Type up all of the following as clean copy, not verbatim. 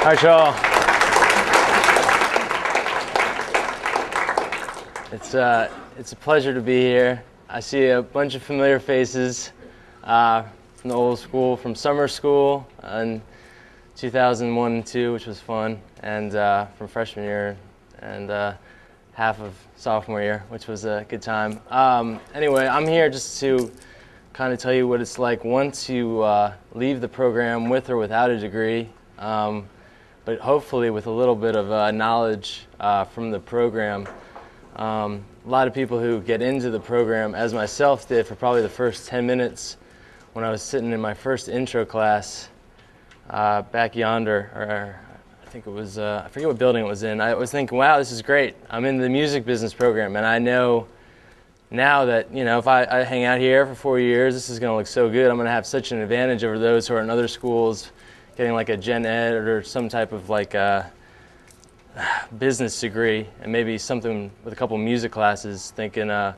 All right, y'all. It's a pleasure to be here. I see a bunch of familiar faces from the old school, from summer school in 2001 and 2, which was fun, and from freshman year and half of sophomore year, which was a good time. Anyway, I'm here just to kind of tell you what it's like once you leave the program with or without a degree, but hopefully with a little bit of knowledge from the program. A lot of people who get into the program, as myself did for probably the first 10 minutes when I was sitting in my first intro class back yonder, or I think it was, I forget what building it was in. I was thinking, wow, this is great. I'm in the music business program, and I know now that, you know, if I hang out here for 4 years, this is going to look so good. I'm going to have such an advantage over those who are in other schools getting like a gen ed or some type of like business degree, and maybe something with a couple music classes, thinking they're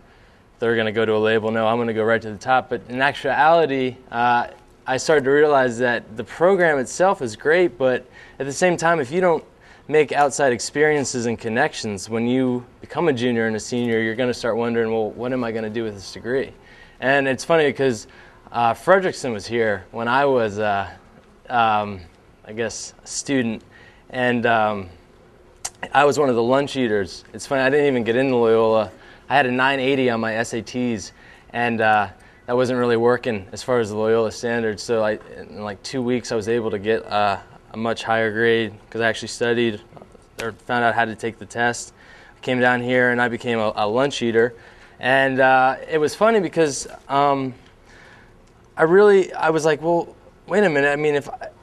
going to go to a label. No, I'm going to go right to the top. But in actuality, I started to realize that the program itself is great, but at the same time, if you don't make outside experiences and connections, when you become a junior and a senior, you're going to start wondering, well, what am I going to do with this degree? And it's funny because Frederickson was here when I was, I guess, a student, and I was one of the lunch eaters. It's funny, I didn't even get into Loyola. I had a 980 on my SATs, and that wasn't really working as far as the Loyola standards. So in like 2 weeks, I was able to get a much higher grade because I actually studied or found out how to take the test. I came down here and I became a lunch eater. And it was funny because I was like, well, wait a minute. I mean,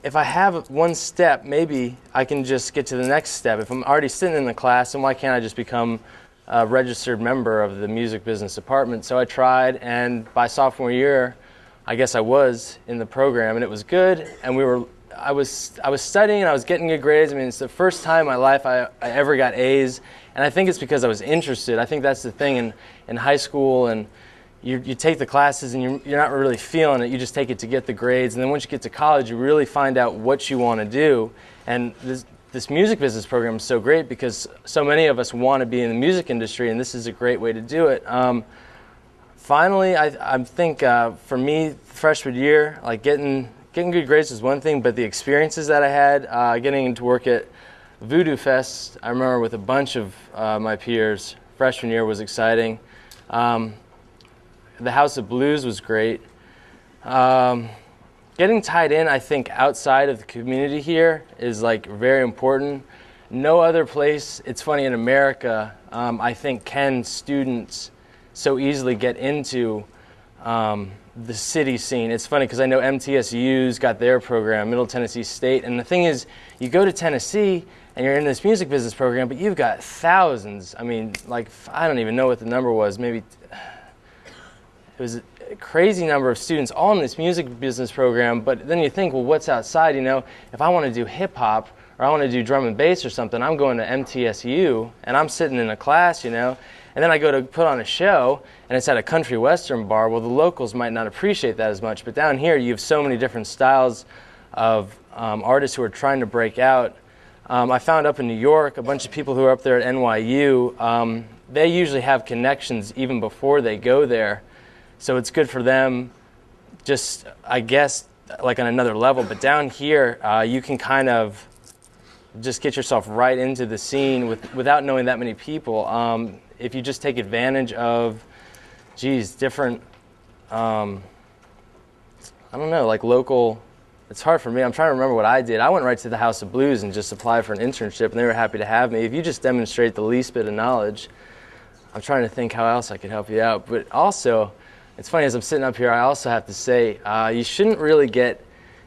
if I have one step, maybe I can just get to the next step. If I'm already sitting in the class, then why can't I just become a registered member of the music business department? So I tried, and by sophomore year, I guess I was in the program, and it was good. And I was studying, and I was getting good grades. I mean, it's the first time in my life I ever got A's, and I think it's because I was interested. I think that's the thing in high school, and you take the classes and you're not really feeling it. You just take it to get the grades, and then once you get to college, you really find out what you want to do. And this music business program is so great because so many of us want to be in the music industry, and this is a great way to do it. Finally, I think for me, freshman year, like getting good grades was one thing, but the experiences that I had, getting to work at Voodoo Fest, I remember with a bunch of my peers, freshman year was exciting. The House of Blues was great. Getting tied in, I think, outside of the community here is like very important. No other place, it's funny, in America, I think, can students so easily get into the city scene. It's funny because I know MTSU's got their program, Middle Tennessee State, and the thing is, you go to Tennessee and you're in this music business program, but you've got thousands. I mean, like, I don't even know what the number was, maybe it was a crazy number of students all in this music business program, but then you think, well, what's outside? You know, if I want to do hip-hop or I want to do drum and bass or something, I'm going to MTSU, and I'm sitting in a class, you know, and then I go to put on a show, and it's at a country western bar. Well, the locals might not appreciate that as much, but down here you have so many different styles of artists who are trying to break out. I found up in New York, a bunch of people who are up there at NYU, they usually have connections even before they go there. So it's good for them, just, I guess, like on another level. But down here, you can kind of just get yourself right into the scene without knowing that many people. If you just take advantage of, different, I don't know, like local, it's hard for me. I'm trying to remember what I did. I went right to the House of Blues and just applied for an internship, and they were happy to have me. If you just demonstrate the least bit of knowledge, I'm trying to think how else I could help you out. But also, it's funny, as I'm sitting up here, I also have to say, you shouldn't really get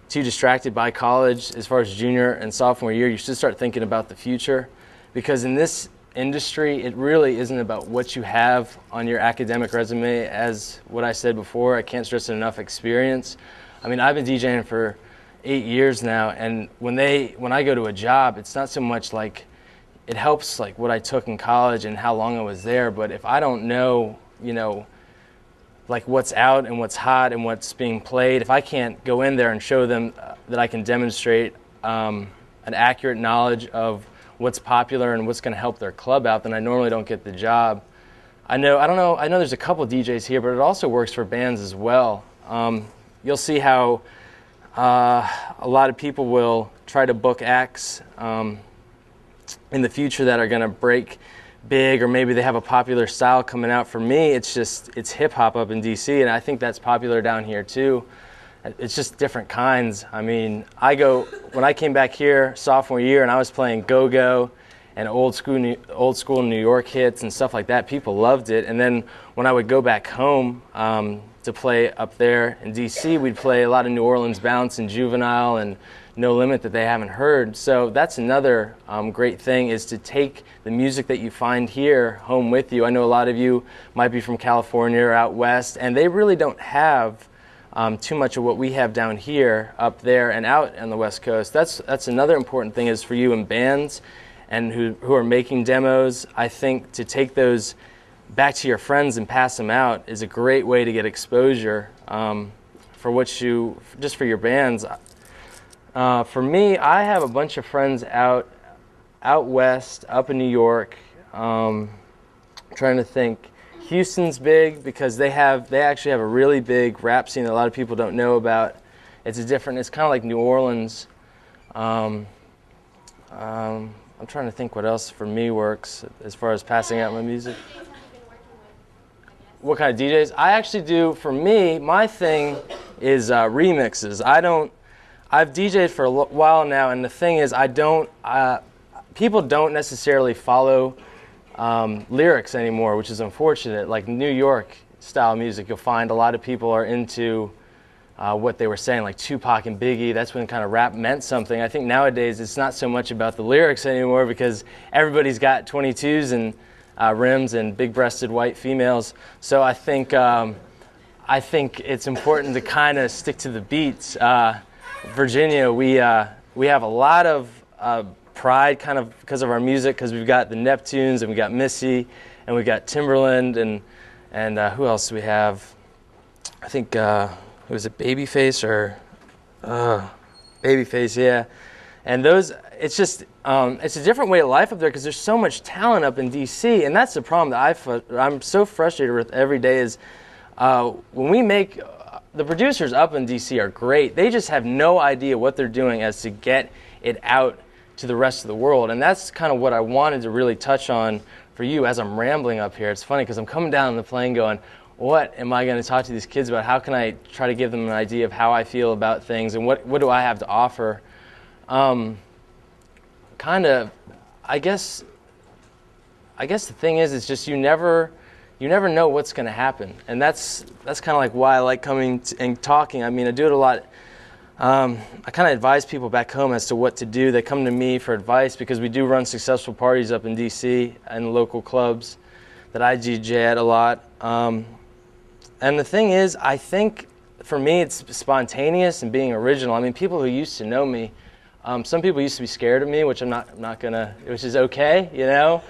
too distracted by college as far as junior and sophomore year. You should start thinking about the future, because in this industry, it really isn't about what you have on your academic resume. As what I said before, I can't stress it enough, experience. I mean, I've been DJing for 8 years now, and when I go to a job, it's not so much like it helps like what I took in college and how long I was there, but if I don't know, you know, like what's out and what's hot and what's being played, if I can't go in there and show them that I can demonstrate an accurate knowledge of what's popular and what's going to help their club out, then I normally don't get the job. I know there's a couple DJs here, but it also works for bands as well. You'll see how a lot of people will try to book acts in the future that are going to break big, or maybe they have a popular style coming out. For me, it's hip-hop up in DC, and I think that's popular down here too. It's just different kinds. I mean, when I came back here sophomore year and I was playing go-go and old school New York hits and stuff like that, people loved it. And then when I would go back home to play up there in DC, we'd play a lot of New Orleans bounce and Juvenile and No Limit that they haven't heard. So that's another great thing, is to take the music that you find here home with you. I know a lot of you might be from California or out west, and they really don't have too much of what we have down here, up there and out on the West Coast. That's another important thing, is for you in bands and who are making demos. I think to take those back to your friends and pass them out is a great way to get exposure just for your bands. For me, I have a bunch of friends out west, up in New York. Trying to think. Houston's big because they actually have a really big rap scene that a lot of people don't know about. It's kind of like New Orleans. I'm trying to think what else for me works as far as passing out my music. What kind of DJs? I actually do, for me, my thing is remixes. I've DJed for a while now, and the thing is, people don't necessarily follow lyrics anymore, which is unfortunate. Like New York style music, you'll find a lot of people are into what they were saying, like Tupac and Biggie. That's when kind of rap meant something. I think nowadays it's not so much about the lyrics anymore, because everybody's got 22s and rims and big-breasted white females. So I think it's important to kind of stick to the beats. Virginia, we have a lot of pride kind of because of our music, because we've got the Neptunes and we got Missy and we got Timberland and who else do we have? I think who was it, Babyface or Babyface, yeah. And those, it's just it's a different way of life up there, because there's so much talent up in DC, and that's the problem that I'm so frustrated with every day is when we make the producers up in DC are great. They just have no idea what they're doing as to get it out to the rest of the world. And that's kind of what I wanted to really touch on for you as I'm rambling up here. It's funny because I'm coming down on the plane going, what am I going to talk to these kids about? How can I try to give them an idea of how I feel about things, and what do I have to offer? I guess the thing is, it's just you never know what's going to happen. And that's kind of like why I like coming and talking. I mean, I do it a lot. I kind of advise people back home as to what to do. They come to me for advice because we do run successful parties up in DC and local clubs that I DJ at a lot. And the thing is, I think for me it's spontaneous and being original. I mean, people who used to know me, some people used to be scared of me, which which is okay, you know.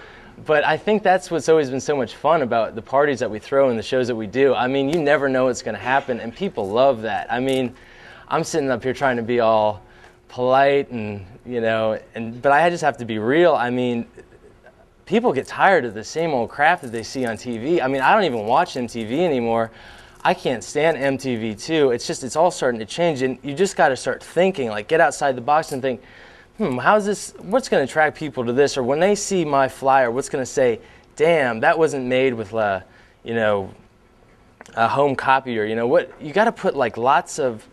But I think that's what's always been so much fun about the parties that we throw and the shows that we do. I mean, you never know what's going to happen, and people love that. I mean, I'm sitting up here trying to be all polite but I just have to be real. I mean, people get tired of the same old crap that they see on TV. I mean, I don't even watch MTV anymore. I can't stand MTV2. It's all starting to change, and you just got to start thinking, like, get outside the box and think, what's going to attract people to this? Or when they see my flyer, what's going to say, damn, that wasn't made with a home copier. You got to put like lots of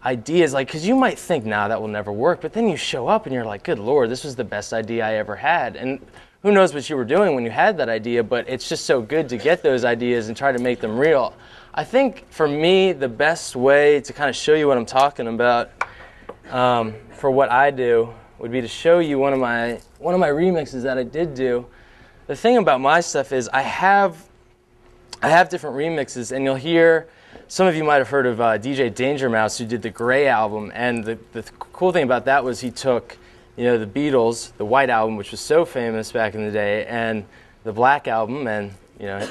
ideas, like, because you might think, that will never work, but then you show up and you're like, good Lord, this was the best idea I ever had. And who knows what you were doing when you had that idea, but it's just so good to get those ideas and try to make them real. I think for me, the best way to kind of show you what I'm talking about for what I do would be to show you one of my remixes that I did do. The thing about my stuff is I have different remixes, and you'll hear, some of you might have heard of DJ Danger Mouse, who did the Gray album, and the cool thing about that was he took the Beatles, the White album, which was so famous back in the day, and the Black album, and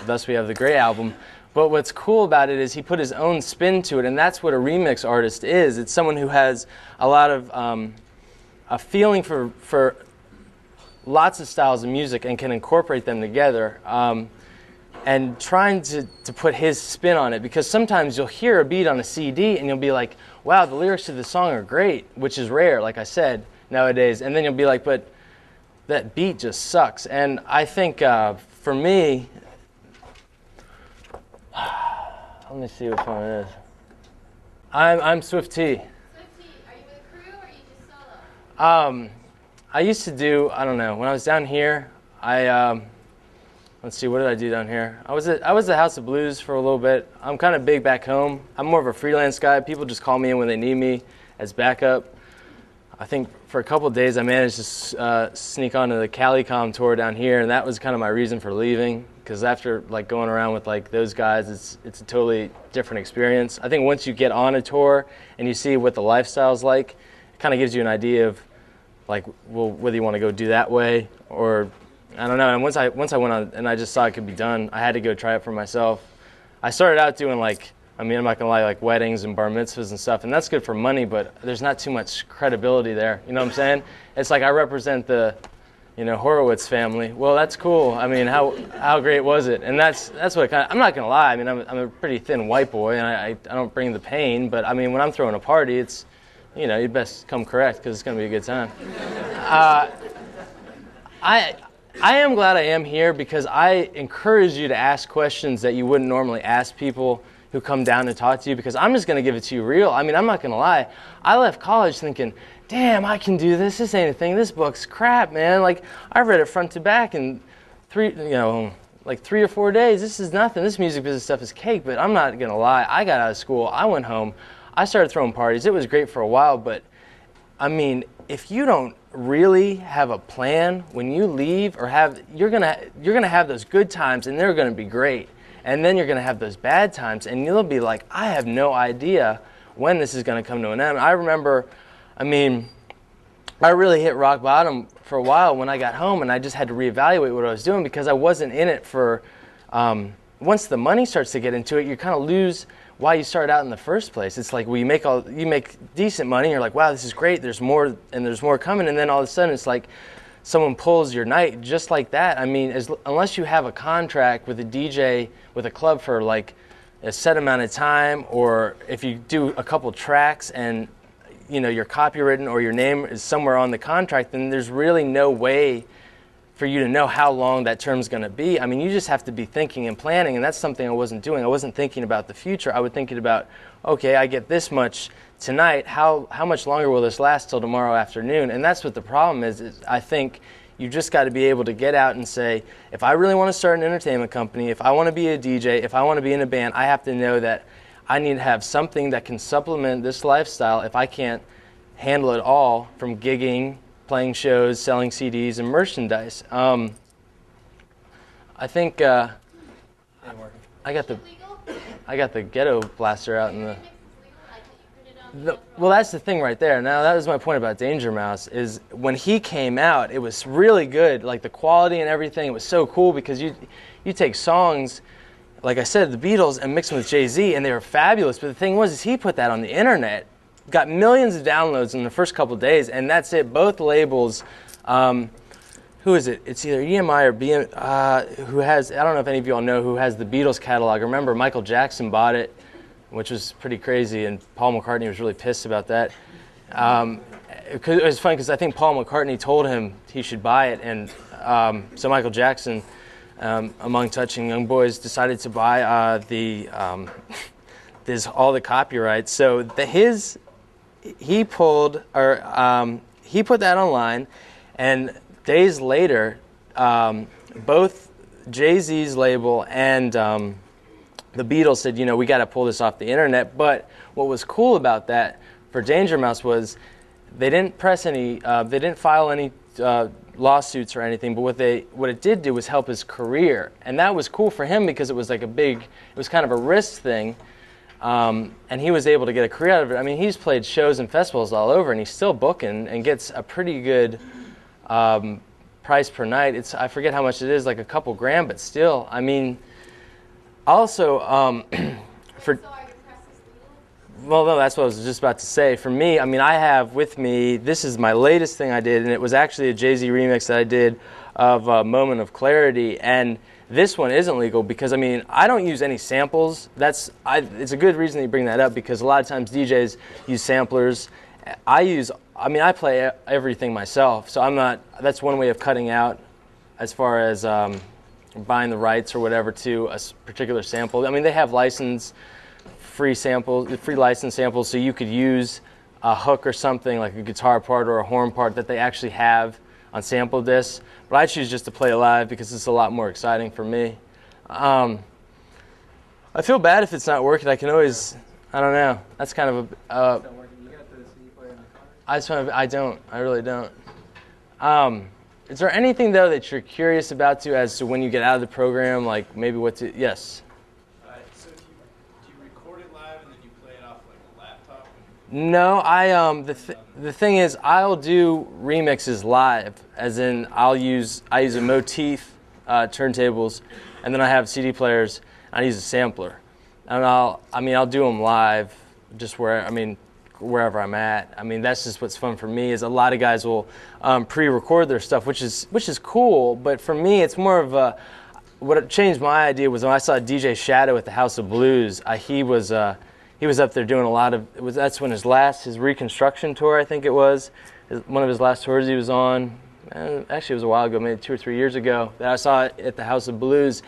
thus we have the Gray album. But what's cool about it is he put his own spin to it, and that's what a remix artist is. It's someone who has a lot of a feeling for lots of styles of music and can incorporate them together, and trying to put his spin on it, because sometimes you'll hear a beat on a CD and you'll be like, wow, the lyrics to the song are great, which is rare, like I said, nowadays, and then you'll be like, but that beat just sucks. And I think for me, let me see which one it is. I'm Swift T. Swift T, are you with a crew or are you just solo? I used to do, I don't know, when I was down here, let's see, what did I do down here? I was at House of Blues for a little bit. I'm kind of big back home. I'm more of a freelance guy. People just call me in when they need me as backup. I think for a couple of days I managed to sneak onto the CaliCom tour down here, and that was kind of my reason for leaving, because after like going around with like those guys, it's a totally different experience. I think once you get on a tour and you see what the lifestyle's like, it kind of gives you an idea of like, well, whether you want to go do that way or I don't know. And once I went on and I just saw it could be done, I had to go try it for myself. I started out doing like, I mean, I'm not gonna lie, like weddings and bar mitzvahs and stuff, and that's good for money, but there's not too much credibility there. You know what I'm saying? It's like I represent the, Horowitz family. Well, that's cool. I mean, how great was it? And that's what I'm not gonna lie. I mean, I'm a pretty thin white boy, and I don't bring the pain. But I mean, when I'm throwing a party, it's, you best come correct because it's gonna be a good time. I am glad I am here because I encourage you to ask questions that you wouldn't normally ask people who come down to talk to you, because I'm just going to give it to you real. I mean, I'm not going to lie. I left college thinking, damn, I can do this. This ain't a thing. This book's crap, man. Like, I read it front to back in 3 or 4 days. This is nothing. This music business stuff is cake, but I'm not going to lie. I got out of school. I went home. I started throwing parties. It was great for a while, but, I mean, if you don't really have a plan when you leave, or you're gonna have those good times and they're gonna be great, and then you're gonna have those bad times and you'll be like, I have no idea when this is gonna come to an end. I remember, I really hit rock bottom for a while when I got home, and I just had to reevaluate what I was doing because I wasn't in it for. Once the money starts to get into it, you kind of lose why you started out in the first place. It's like, well, you make decent money, you're like, wow, this is great, there's more coming, and then all of a sudden it's like someone pulls your night just like that. I mean, unless you have a contract with a DJ, with a club for like a set amount of time, or if you do a couple tracks and you're copywritten or your name is somewhere on the contract, then there's really no way for you to know how long that term's going to be. I mean, you just have to be thinking and planning, and that's something I wasn't doing. I wasn't thinking about the future. I was thinking about, okay, I get this much tonight. How much longer will this last till tomorrow afternoon? And that's what the problem is I think you just got to be able to get out and say, if I really want to start an entertainment company, if I want to be a DJ, if I want to be in a band, I have to know that I need to have something that can supplement this lifestyle if I can't handle it all, from gigging, playing shows, selling CDs, and merchandise. I think I got the ghetto blaster out in the. Well, that's the thing right there. Now, that was my point about Danger Mouse, is when he came out, it was really good. Like the quality and everything, it was so cool because you take songs, like I said, the Beatles, and mix them with Jay-Z, and they were fabulous. But the thing was, is he put that on the internet. Got millions of downloads in the first couple of days, and that's it. Both labels, who is it? It's either EMI or BM, who has, I don't know if any of you all know who has the Beatles catalog. Remember, Michael Jackson bought it, which was pretty crazy, and Paul McCartney was really pissed about that. It was funny because I think Paul McCartney told him he should buy it, and so Michael Jackson, among touching young boys, decided to buy all the copyrights. So he put that online, and days later, both Jay-Z's label and the Beatles said, we got to pull this off the internet. But what was cool about that for Danger Mouse was they didn't they didn't file any lawsuits or anything. But what it did do was help his career, and that was cool for him because it was like it was kind of a risk thing. And he was able to get a career out of it. I mean, he's played shows and festivals all over, and he's still booking and gets a pretty good price per night. I forget how much it is, like a couple grand, but still. I mean, also So are your presses legal? Well, no, that's what I was just about to say. For me, I mean, I have with me, this is my latest thing I did, and it was actually a Jay-Z remix that I did of Moment of Clarity, and this one isn't legal because, I mean, I don't use any samples. It's a good reason that you bring that up because a lot of times DJs use samplers. I play everything myself, so that's one way of cutting out as far as buying the rights or whatever to a particular sample. I mean, they have free license samples, so you could use a hook or something like a guitar part or a horn part that they actually have on sample discs. But I choose just to play it live because it's a lot more exciting for me. I feel bad if it's not working. I can always, I don't know. That's kind of a. It's not working. You got the CD player in the car? I don't. I really don't. Is there anything though that you're curious about as to when you get out of the program, like maybe what to? Yes. So do you record it live and then you play it off like a laptop? No, the thing is, I'll do remixes live, as in I use a motif turntables, and then I have CD players. I use a sampler, and I'll do them live, just wherever I'm at. I mean, that's just what's fun for me. Is a lot of guys will pre-record their stuff, which is cool. But for me, it's more of what changed my idea was when I saw DJ Shadow at the House of Blues. He was up there doing a lot of. That's when his Reconstruction tour, I think it was, one of his last tours he was on. Actually, it was a while ago, maybe 2 or 3 years ago, that I saw it at the House of Blues,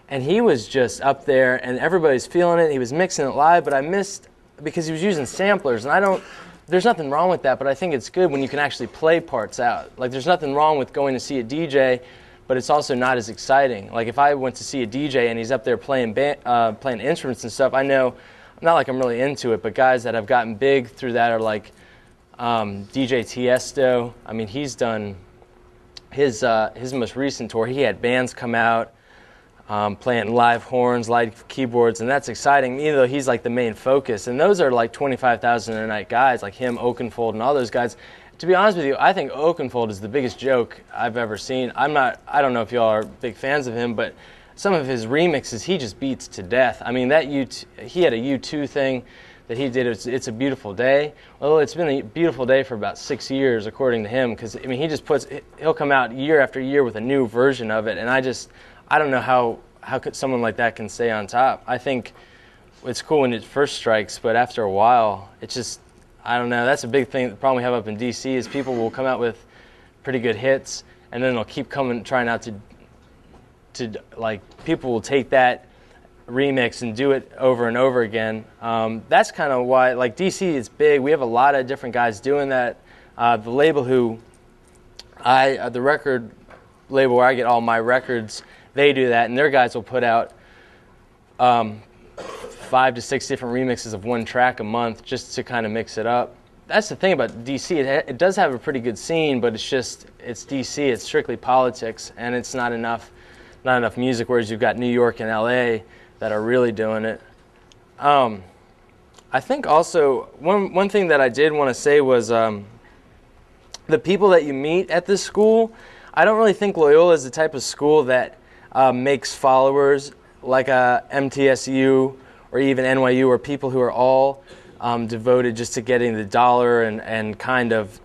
and he was just up there, and everybody's feeling it. He was mixing it live, but I missed because he was using samplers, and there's nothing wrong with that, but I think it's good when you can actually play parts out. Like, there's nothing wrong with going to see a DJ, but it's also not as exciting. Like, if I went to see a DJ and he's up there playing instruments and stuff, I know, not like I'm really into it, but guys that have gotten big through that are like DJ Tiesto. I mean, he's done his most recent tour. He had bands come out playing live horns, live keyboards, and that's exciting, even though he's like the main focus. And those are like 25,000 a night guys, like him, Oakenfold, and all those guys. To be honest with you, I think Oakenfold is the biggest joke I've ever seen. I don't know if y'all are big fans of him, but some of his remixes, he just beats to death. I mean, he had a U2 thing that he did. It's a Beautiful Day. Well, it's been a beautiful day for about 6 years, according to him, because, I mean, he'll come out year after year with a new version of it, and I don't know how could someone like that can stay on top. I think it's cool when it first strikes, but after a while, it's just, I don't know. That's a big thing. The problem we have up in D.C. is people will come out with pretty good hits, and then they'll keep trying out to people will take that remix and do it over and over again. That's kind of why, like, DC is big. We have a lot of different guys doing that. The label the record label where I get all my records, they do that, and their guys will put out 5 to 6 different remixes of one track a month just to kind of mix it up. That's the thing about DC. It does have a pretty good scene, but it's DC. It's strictly politics, and it's not enough music, whereas you've got New York and LA that are really doing it. I think also one thing that I did want to say was the people that you meet at this school. I don't really think Loyola is the type of school that makes followers like MTSU or even NYU, or people who are all devoted just to getting the dollar and kind of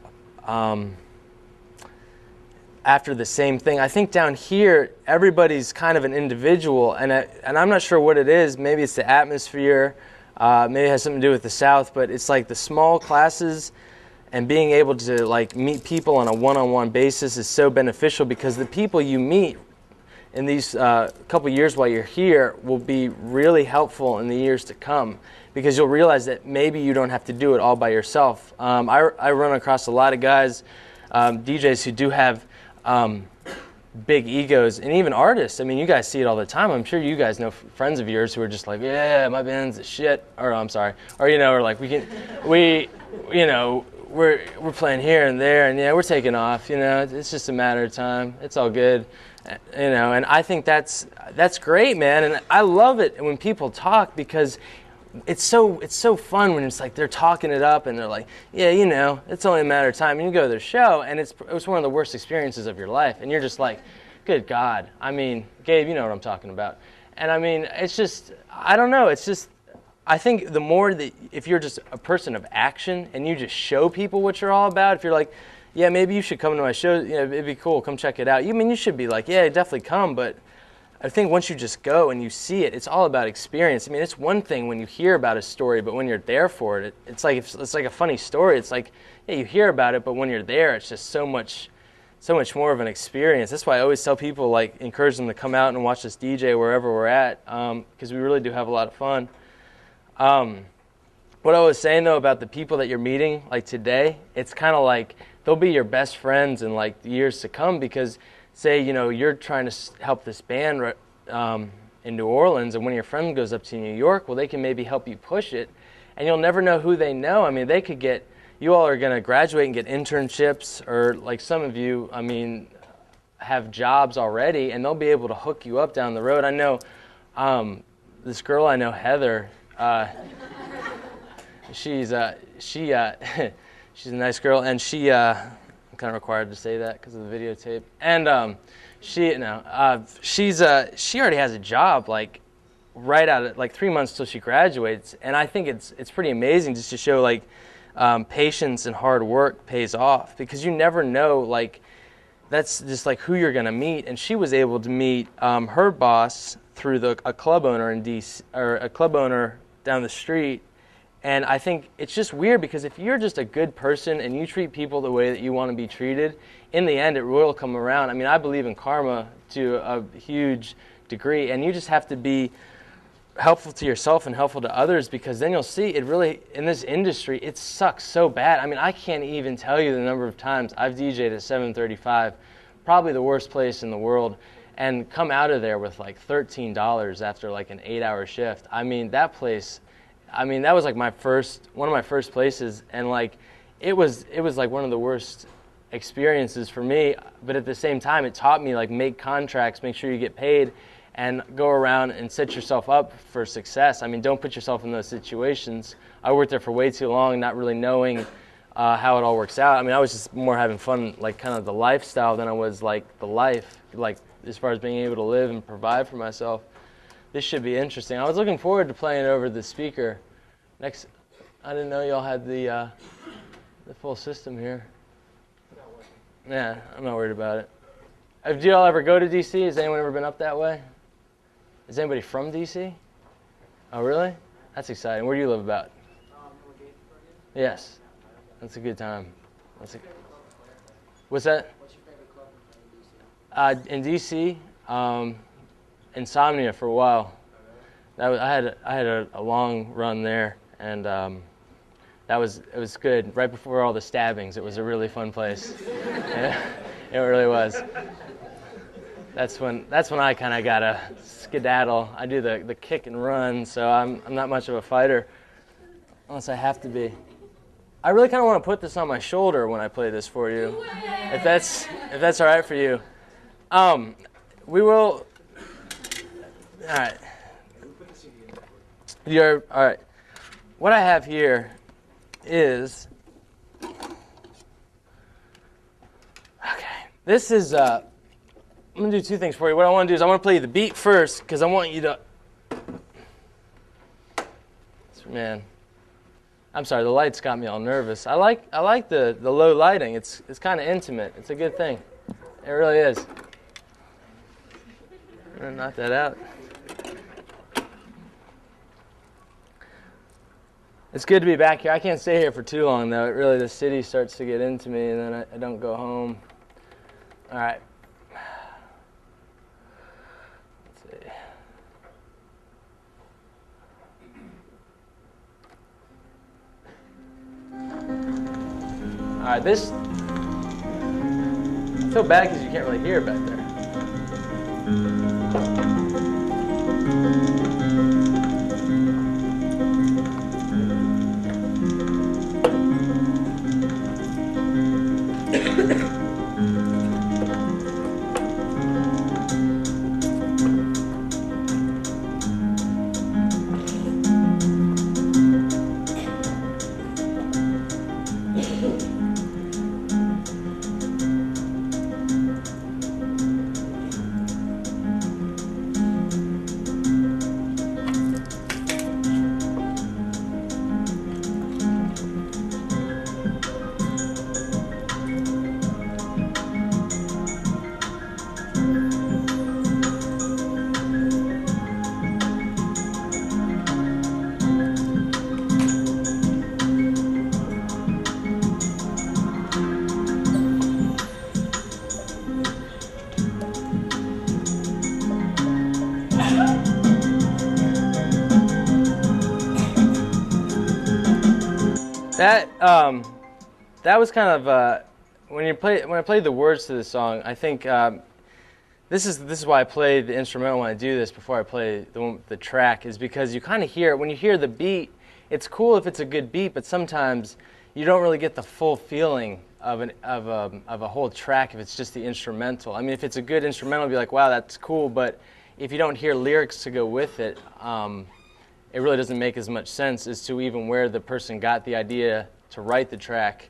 after the same thing. I think down here, everybody's kind of an individual, and I'm not sure what it is. Maybe it's the atmosphere, maybe it has something to do with the South, but it's like the small classes and being able to like meet people on a one-on-one basis is so beneficial, because the people you meet in these couple years while you're here will be really helpful in the years to come, because you'll realize that maybe you don't have to do it all by yourself. I run across a lot of guys, DJs who do have big egos, and even artists. I mean, you guys see it all the time. I'm sure you guys know friends of yours who are just like, yeah, my band's the shit, or I'm sorry, or or like we're playing here and there, and yeah, we're taking off. It's just a matter of time. It's all good, And I think that's great, man. And I love it when people talk, because it's so fun when it's like they're talking it up and they're like, yeah, it's only a matter of time. And you go to their show, and it was one of the worst experiences of your life, and you're just like, good God. I mean, Gabe, you know what I'm talking about. And I mean, it's just, I don't know. It's just, I think the more that if you're just a person of action and you just show people what you're all about, if you're like, yeah, maybe you should come to my show, you know, it'd be cool, come check it out. You should be like, yeah, definitely come, but I think once you just go and you see it, it's all about experience. I mean, it's one thing when you hear about a story, but when you're there for it, it's like a funny story. It's like, yeah, you hear about it, but when you're there, it's just so much more of an experience. That's why I always tell people, like, encourage them to come out and watch us DJ wherever we're at, because we really do have a lot of fun. What I was saying, though, about the people that you're meeting, like today, it's kind of like they'll be your best friends in, like, the years to come because, say, you know, you're trying to help this band in New Orleans, and one of your friends goes up to New York, well, they can maybe help you push it, and you'll never know who they know. I mean, they could get, you all are going to graduate and get internships, or like some of you, I mean, have jobs already, and they'll be able to hook you up down the road. I know this girl I know, Heather, she's a nice girl, and I'm kind of required to say that because of the videotape. And she already has a job, like right out of like 3 months till she graduates, and I think it's pretty amazing just to show like patience and hard work pays off, because you never know, like that's just like who you're gonna meet. And she was able to meet her boss through a club owner in DC, or a club owner down the street. And I think it's just weird because if you're just a good person and you treat people the way that you want to be treated, in the end it will come around. I mean, I believe in karma to a huge degree, and you just have to be helpful to yourself and helpful to others, because then you'll see it really, in this industry, it sucks so bad. I mean, I can't even tell you the number of times I've DJ'd at 735, probably the worst place in the world, and come out of there with like $13 after like an 8-hour shift. I mean, that place, I mean, that was like one of my first places, and like it was like one of the worst experiences for me, but at the same time it taught me like make contracts, make sure you get paid, and go around and set yourself up for success. I mean, don't put yourself in those situations. I worked there for way too long, not really knowing how it all works out. I mean, I was just more having fun, like kind of the lifestyle, than I was like the life, like as far as being able to live and provide for myself. This should be interesting. I was looking forward to playing over the speaker. Next, I didn't know y'all had the full system here. Yeah, I'm not worried about it. Do y'all ever go to DC? Has anyone ever been up that way? Is anybody from DC? Oh, really? That's exciting. Where do you live about? Yes. That's a good time. What's that? What's your favorite club in DC? Insomnia for a while. I had a long run there, and it was good. Right before all the stabbings, it was a really fun place. It really was. That's when I kind of gotta skedaddle. I do the kick and run, so I'm not much of a fighter unless I have to be. I really kind of want to put this on my shoulder when I play this for you, if that's all right for you. We will. All right. All right. What I have here is, okay, this is, I'm going to do two things for you. What I want to do is I want to play you the beat first, because I want you to, man, I'm sorry, the lights got me all nervous. I like the low lighting. It's kind of intimate. It's a good thing. It really is. I'm going to knock that out. It's good to be back here. I can't stay here for too long, though. Really, the city starts to get into me, and then I don't go home. All right. Let's see. All right, this, I feel bad because you can't really hear it back there. That was kind of when I played the words to the song. I think this is why I play the instrumental when I do this before I play the track, is because you kind of hear it when you hear the beat. It's cool if it's a good beat, but sometimes you don't really get the full feeling of a whole track if it's just the instrumental. I mean, if it's a good instrumental, you'll be like, wow, that's cool. But if you don't hear lyrics to go with it, it really doesn't make as much sense as to even where the person got the idea to write the track.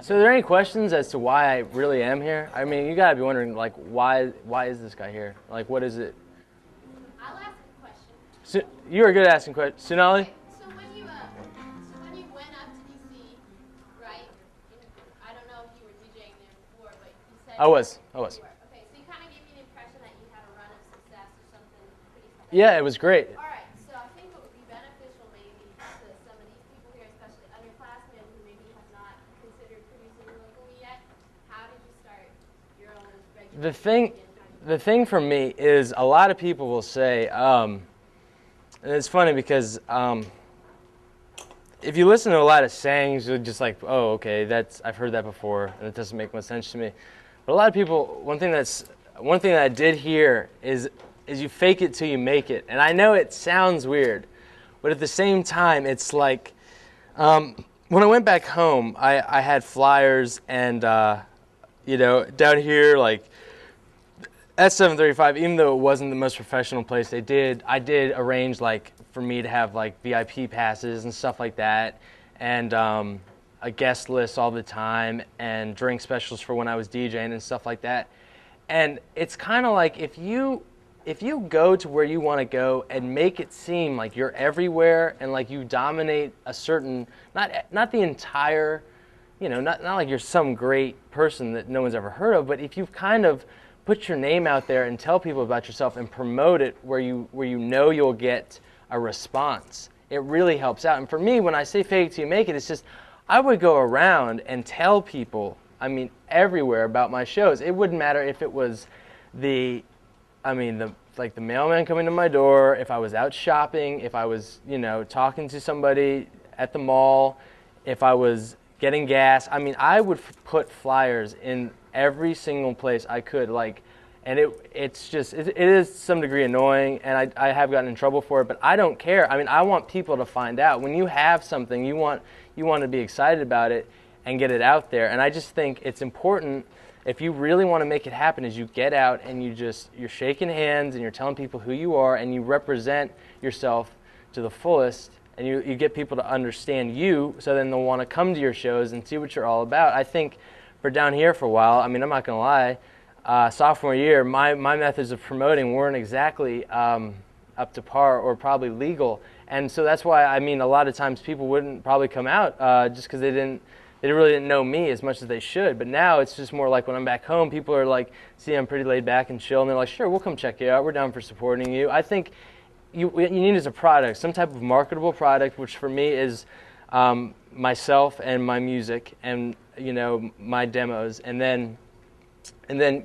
So are there any questions as to why I really am here? I mean, you gotta be wondering, like, why is this guy here? Like, what is it? I'll ask a question. So, you are good at asking questions. Sonali? So when you went up to DC, right? I don't know if you were DJing there before, but you said I was. you were. Okay, so you kind of gave me the impression that you had a run of success or something pretty special. Yeah, it was great. All right, so I think what would be beneficial maybe to some of these people here, especially underclassmen who maybe have not considered producing locally yet, how did you start your own regular? The thing for me is a lot of people will say, and it's funny because if you listen to a lot of sayings, you're just like, oh, okay, I've heard that before, and it doesn't make much sense to me. But a lot of people, one thing that I did hear is you fake it till you make it. And I know it sounds weird, but at the same time, it's like when I went back home, I had flyers and down here, like at 735, even though it wasn't the most professional place, I did arrange like for me to have like VIP passes and stuff like that, and a guest list all the time, and drink specials for when I was DJing and stuff like that. And it's kind of like if you go to where you want to go and make it seem like you're everywhere and like you dominate a certain, not the entire, not like you're some great person that no one's ever heard of, but if you've kind of put your name out there and tell people about yourself and promote it where you know you'll get a response, it really helps out. And for me, when I say fake it till you make it, it's just I would go around and tell people, I mean, everywhere about my shows. It wouldn't matter if it was the mailman coming to my door, if I was out shopping, if I was, talking to somebody at the mall, if I was getting gas. I mean, I would put flyers in every single place I could, and it is some degree annoying, and I have gotten in trouble for it, but I don't care. I mean, I want people to find out. When you have something, you want to be excited about it and get it out there. And I just think it's important, if you really want to make it happen, is you get out and you're shaking hands and you're telling people who you are and you represent yourself to the fullest, and you get people to understand you, so then they'll want to come to your shows and see what you're all about. I think for down here for a while, I mean, I'm not going to lie, sophomore year, my methods of promoting weren't exactly up to par or probably legal. And so that's why, I mean, a lot of times people wouldn't probably come out just because they really didn't know me as much as they should. But now it's just more like when I'm back home, people are like, see, I'm pretty laid back and chill, and they're like, sure, we'll come check you out. We're down for supporting you. I think you need as a product, some type of marketable product, which for me is myself and my music and, my demos, and then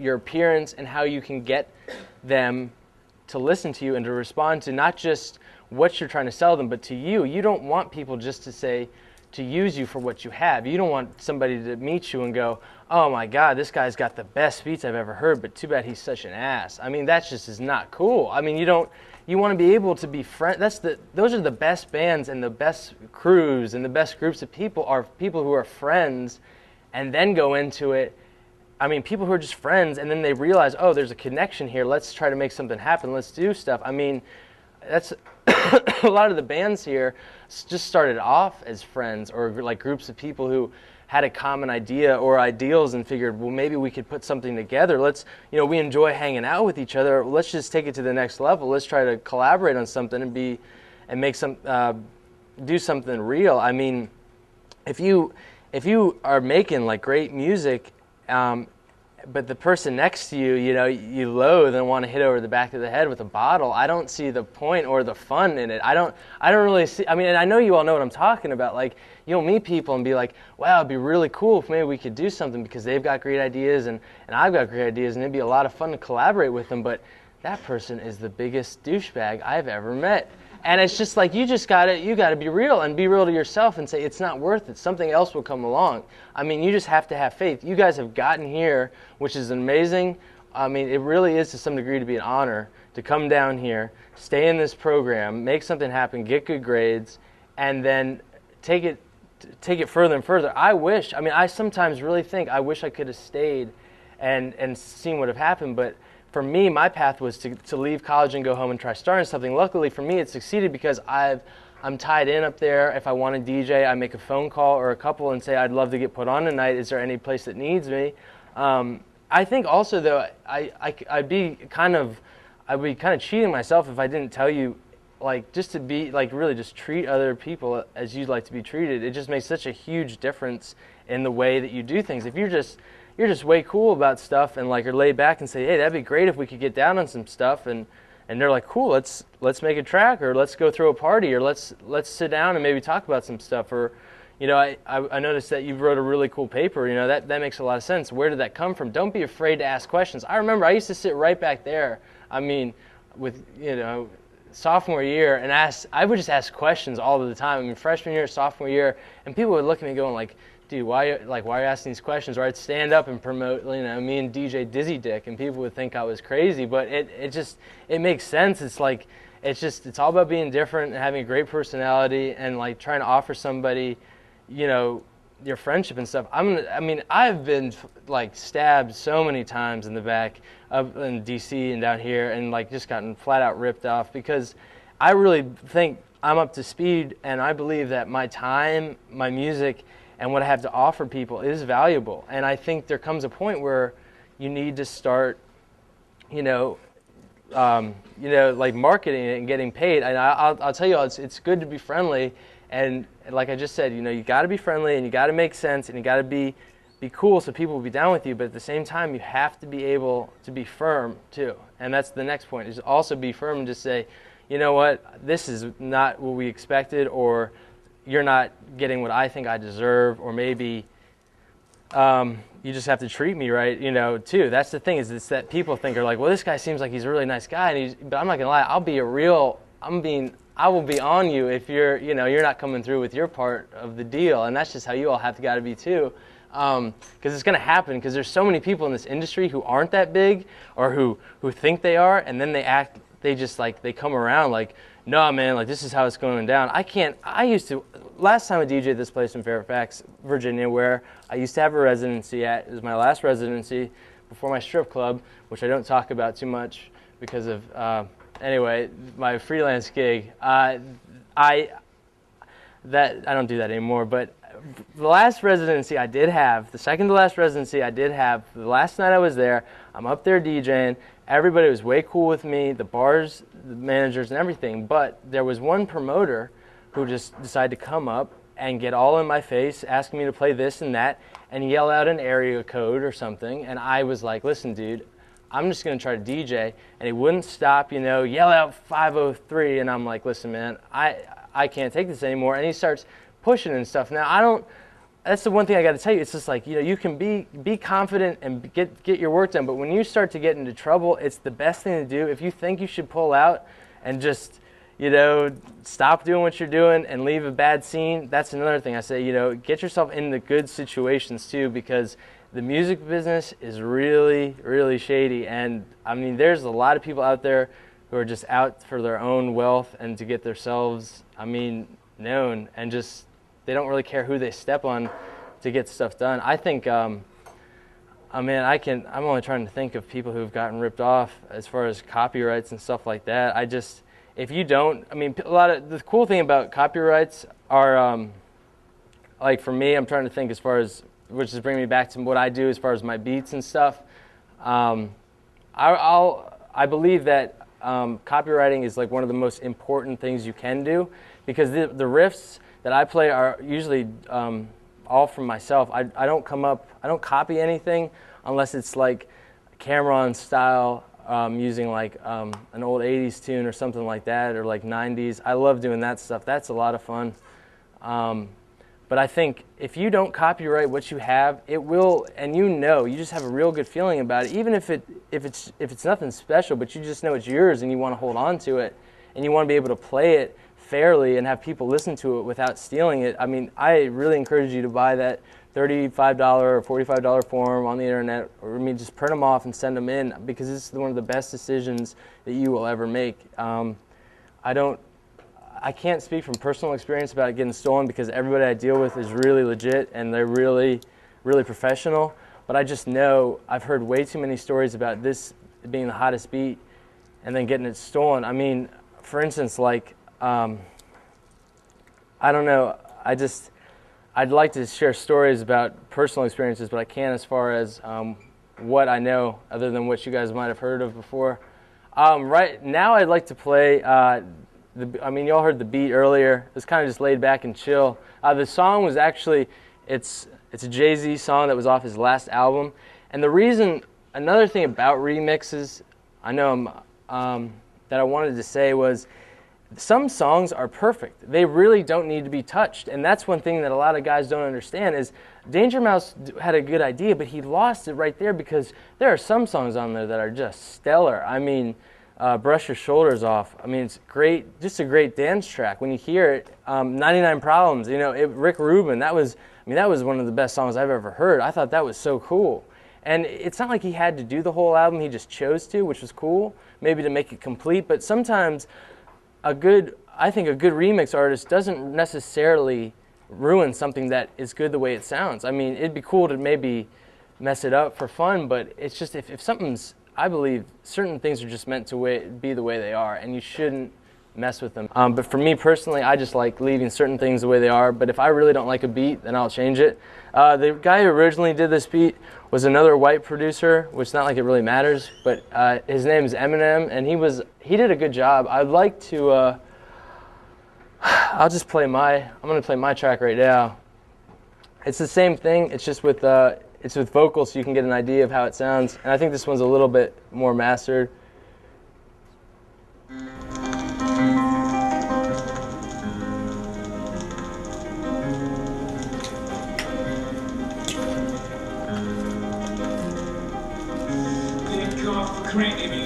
your appearance and how you can get them to listen to you and to respond to not just what you're trying to sell them, but to you. You don't want people just to use you for what you have. You don't want somebody to meet you and go, oh my God, this guy's got the best beats I've ever heard, but too bad he's such an ass. I mean, that just is not cool. I mean, you want to be able to be friends. Those are the best bands and the best crews and the best groups of people are people who are friends and then go into it. I mean, people who are just friends and then they realize, oh, there's a connection here. Let's try to make something happen. Let's do stuff. I mean, that's a lot of the bands here just started off as friends or like groups of people who had a common idea or ideals and figured, well, maybe we could put something together. Let's, we enjoy hanging out with each other. Let's just take it to the next level. Let's try to collaborate on something and make do something real. I mean, if you are making like great music, but the person next to you, you loathe and want to hit over the back of the head with a bottle, I don't see the point or the fun in it. I don't really see, I mean, and I know you all know what I'm talking about. Like, you'll meet people and be like, wow, it'd be really cool if maybe we could do something because they've got great ideas and I've got great ideas, and it'd be a lot of fun to collaborate with them, but that person is the biggest douchebag I've ever met. And it's just like you gotta be real and be real to yourself and say it's not worth it. Something else will come along. I mean, you just have to have faith. You guys have gotten here, which is amazing. I mean, it really is to some degree to be an honor to come down here, stay in this program, make something happen, get good grades, and then take it further and further. I sometimes really think I wish I could have stayed and seen what have happened, but for me, my path was to leave college and go home and try starting something. Luckily for me, it succeeded because I'm tied in up there. If I want to DJ, I make a phone call or a couple and say, I'd love to get put on tonight. Is there any place that needs me? I think also, though, I'd be kind of cheating myself if I didn't tell you, like, just to be, like, really just treat other people as you'd like to be treated. It just makes such a huge difference in the way that you do things. If you're just way cool about stuff and like are laid back and say, hey, that'd be great if we could get down on some stuff, and they're like, cool, let's make a track, or let's go throw a party, or let's sit down and maybe talk about some stuff, or I noticed that you wrote a really cool paper. That makes a lot of sense. Where did that come from? Don't be afraid to ask questions. I remember I used to sit right back there. I mean, with sophomore year, and I would just ask questions all the time. I mean, freshman year, sophomore year, and people would look at me going like, dude, why are you asking these questions? Or I'd stand up and promote, me and DJ Dizzy Dick, and people would think I was crazy, but it makes sense. It's like, it's all about being different and having a great personality and like trying to offer somebody, your friendship and stuff. I've been like stabbed so many times in the back up in DC and down here, and like just gotten flat out ripped off because I really think I'm up to speed, and I believe that my time, my music, and what I have to offer people is valuable. And I think there comes a point where you need to start, like marketing it and getting paid. And I'll tell you, it's good to be friendly. And like I just said, you got to be friendly, and you got to make sense, and you got to be cool so people will be down with you. But at the same time, you have to be able to be firm too. And that's the next point, is also be firm and just say, you know what, this is not what we expected, or you're not getting what I think I deserve, or maybe you just have to treat me right, too. That's the thing, is it's that people think are like, well, this guy seems like he's a really nice guy, but I'm not gonna lie, I will be on you if you're not coming through with your part of the deal, and that's just how you all have got to be too, because it's gonna happen, because there's so many people in this industry who aren't that big, or who think they are, and then they come around like, no, man, like this is how it's going down. Last time I DJ'd this place in Fairfax, Virginia, where I used to have a residency at, it was my last residency before my strip club, which I don't talk about too much because of, my freelance gig. I don't do that anymore, but the last residency I did have, the second to last residency I did have, the last night I was there, I'm up there DJing, everybody was way cool with me, the bars, the managers and everything, but there was one promoter who just decided to come up and get all in my face, asking me to play this and that, and yell out an area code or something, and I was like, listen, dude, I'm just going to try to DJ, and he wouldn't stop, yell out 503, and I'm like, listen, man, I can't take this anymore, and he starts pushing and stuff. Now, that's the one thing I got to tell you, it's just like, you can be confident and get your work done, but when you start to get into trouble, it's the best thing to do. If you think you should pull out and just, stop doing what you're doing and leave a bad scene, that's another thing I say, get yourself into good situations too, because the music business is really, really shady. And there's a lot of people out there who are just out for their own wealth and to get themselves, known, and just, they don't really care who they step on to get stuff done. I think, I'm only trying to think of people who've gotten ripped off as far as copyrights and stuff like that. If you don't, the cool thing about copyrights are, like for me, I'm trying to think as far as, which is bringing me back to what I do as far as my beats and stuff. I believe that copywriting is like one of the most important things you can do, because the riffs that I play are usually all from myself. I don't copy anything unless it's like Cameron style, using like an old 80s tune or something like that, or like 90s. I love doing that stuff. That's a lot of fun. But I think if you don't copyright what you have, it will, and you just have a real good feeling about it, even if it's nothing special, but you just know it's yours and you want to hold on to it. and you want to be able to play it fairly and have people listen to it without stealing it, I mean, I really encourage you to buy that $35 or $45 form on the internet, or I mean, just print them off and send them in, because this is one of the best decisions that you will ever make. I can't speak from personal experience about it getting stolen, because everybody I deal with is really legit and they're really, really professional. But I just know I've heard way too many stories about this being the hottest beat and then getting it stolen. I mean, for instance, like, I don't know, I'd like to share stories about personal experiences, but I can't as far as what I know other than what you guys might have heard of before. Right now I'd like to play, you all heard the beat earlier. It was kind of just laid back and chill. The song was actually, it's a Jay-Z song that was off his last album. And another thing about remixes, I know that I wanted to say was, some songs are perfect. They really don't need to be touched. And that's one thing that a lot of guys don't understand is Danger Mouse had a good idea, but he lost it right there, because there are some songs on there that are just stellar. I mean, Brush Your Shoulders Off. I mean, it's great, just a great dance track. When you hear it, 99 Problems, Rick Rubin, that was one of the best songs I've ever heard. I thought that was so cool. And it's not like he had to do the whole album, he just chose to, which was cool, maybe to make it complete. But sometimes I think a good remix artist doesn't necessarily ruin something that is good the way it sounds. I mean, it'd be cool to maybe mess it up for fun, but it's just if something's, I believe certain things are just meant to be the way they are, and you shouldn't mess with them. But for me personally, I just like leaving certain things the way they are, but if I really don't like a beat, then I'll change it. The guy who originally did this beat was another white producer, which not like it really matters, but his name is Eminem, and he did a good job. I'd like to, I'm going to play my track right now. It's the same thing, it's just with vocals, so you can get an idea of how it sounds, and I think this one's a little bit more mastered.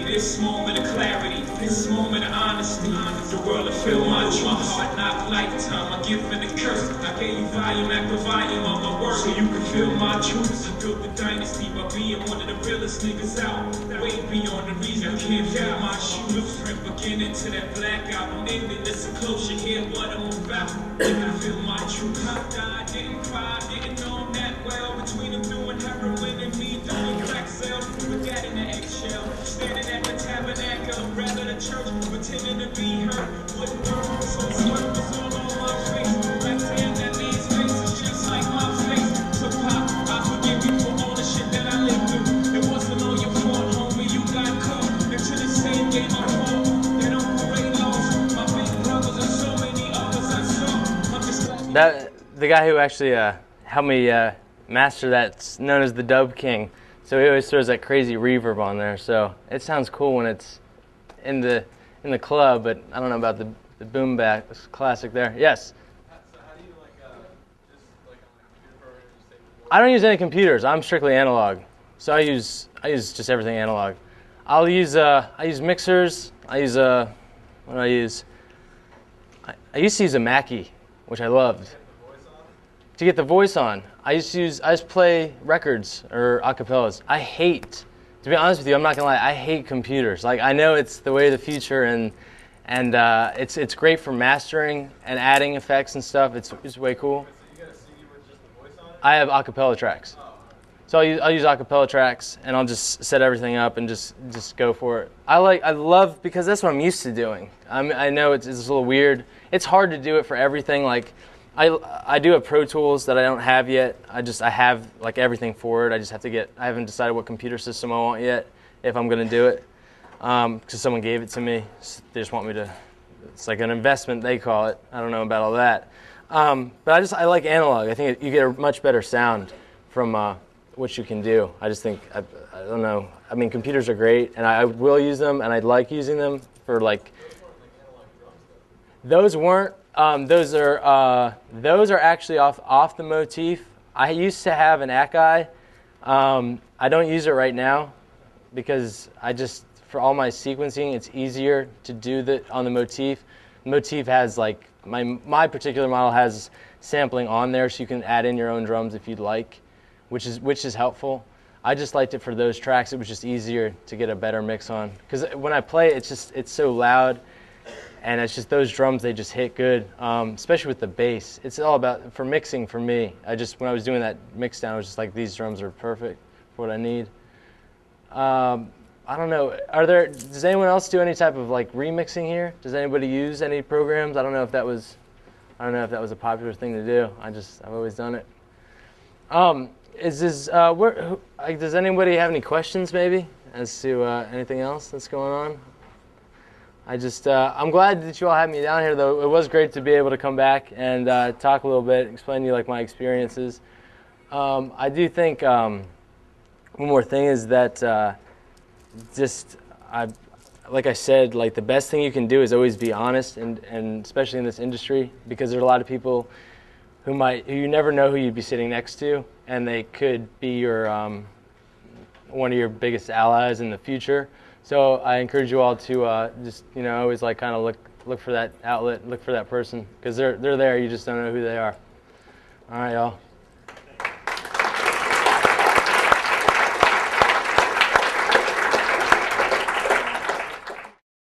This moment of clarity, this moment of honesty, the world will feel my true heart, not lifetime. I give it a curse. I gave you volume after volume of my work, so you can feel my truth. I built the dynasty by being one of the realest niggas out. Way beyond the reason you can't feel my shoes. Blueprint beginning to that black album ending. Listen close, you hear what I'm about. You can feel my truth. I died, didn't cry, didn't know him that well. Between him doing heroin and me doing crack sales, with that in the eggshell, standing at the tabernacle, rather the church, pretending to be her. Wouldn't work, so sweat was all on my face. Like damn, that man's face is just like my face. So pop, I forgive you for all the shit that I lived through. It wasn't all your fault, homie, you got caught into the same game I fought. They don't parade laws, my big brothers and so many others I saw. I'm just glad The guy who actually helped me master that's known as the Dub King. So he always throws that crazy reverb on there. So it sounds cool when it's in the club, but I don't know about the boom back classic there. Yes. So how do you just like on a computer program you say? I don't use any computers. I'm strictly analog. So I use just everything analog. I use mixers. What do I use? I used to use a Mackie, which I loved. To get the voice on, I just play records or acapellas. To be honest with you, I'm not gonna lie, I hate computers. Like, I know it's the way of the future, and it's great for mastering and adding effects and stuff. It's way cool. So you got a CD with just the voice on it? I have acapella tracks. So I'll use acapella tracks, and I'll just set everything up and just go for it. I love, because that's what I'm used to doing. I know it's a little weird. It's hard to do it for everything. Like, I do have Pro Tools that I don't have yet. I have like everything for it. I haven't decided what computer system I want yet, if I'm going to do it, because someone gave it to me. They just want me to. It's like an investment, they call it. I don't know about all that, but I like analog. I think you get a much better sound from what you can do. I just think I don't know. I mean, computers are great, and I will use them, and I like using them for like. Those weren't. Those are actually off the motif. I used to have an Akai. I don't use it right now because for all my sequencing, it's easier to do on the motif. Motif has like my particular model has sampling on there, so you can add in your own drums if you'd like, which is helpful. I just liked it for those tracks. It was just easier to get a better mix on, because when I play it, it's so loud, and it's just those drums, they just hit good, especially with the bass. It's all about, for mixing for me, when I was doing that mix down, I was just like, these drums are perfect for what I need. I don't know, does anyone else do any type of like remixing here? Does anybody use any programs? I don't know if that was a popular thing to do. I've always done it. Does anybody have any questions maybe as to anything else that's going on? I'm glad that you all had me down here, though. It was great to be able to come back and talk a little bit, explain to you like my experiences. I do think one more thing is that like I said, like the best thing you can do is always be honest, and especially in this industry, because there are a lot of people who you never know who you'd be sitting next to, and they could be your one of your biggest allies in the future. So I encourage you all to always like kind of look for that outlet, look for that person, because they're there. You just don't know who they are. All right, y'all.